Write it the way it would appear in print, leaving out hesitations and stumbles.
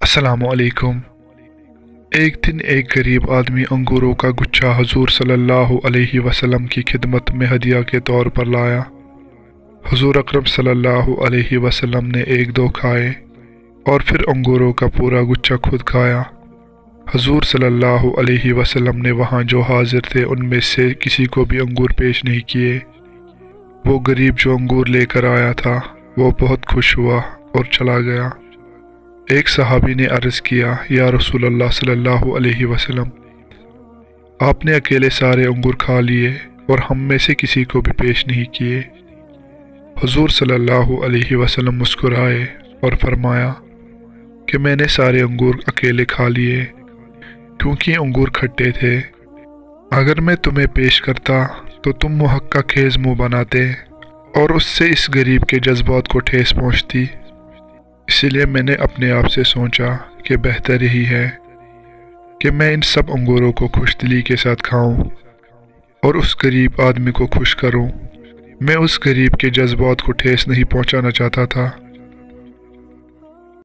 अस्सलामु अलैकुम। एक दिन एक गरीब आदमी अंगूरों का गुच्छा हुजूर सल्लल्लाहु अलैहि वसल्लम की खिदमत में हदिया के तौर पर लाया। हुजूर अकरम सल्लल्लाहु अलैहि वसल्लम ने एक दो खाए और फिर अंगूरों का पूरा गुच्छा खुद खाया। हुजूर सल्लल्लाहु अलैहि वसल्लम ने वहाँ जो हाजिर थे उनमें से किसी को भी अंगूर पेश नहीं किए। वो गरीब जो अंगूर लेकर आया था वो बहुत खुश हुआ और चला गया। एक सहाबी ने अर्ज़ किया, या रसूल अल्लाह सल्लल्लाहु अलैहि वसल्लम, आपने अकेले सारे अंगूर खा लिए और हम में से किसी को भी पेश नहीं किए। हुजूर सल्लल्लाहु अलैहि वसल्लम मुस्कुराए और फरमाया कि मैंने सारे अंगूर अकेले खा लिए क्योंकि अंगूर खट्टे थे। अगर मैं तुम्हें पेश करता तो तुम मुहक्का खेज मुँह बनाते और उससे इस गरीब के जज्बात को ठेस पहुँचती। इसीलिए मैंने अपने आप से सोचा कि बेहतर यही है कि मैं इन सब अंगूरों को खुशदिली के साथ खाऊं और उस गरीब आदमी को खुश करूं। मैं उस गरीब के जज्बात को ठेस नहीं पहुंचाना चाहता था।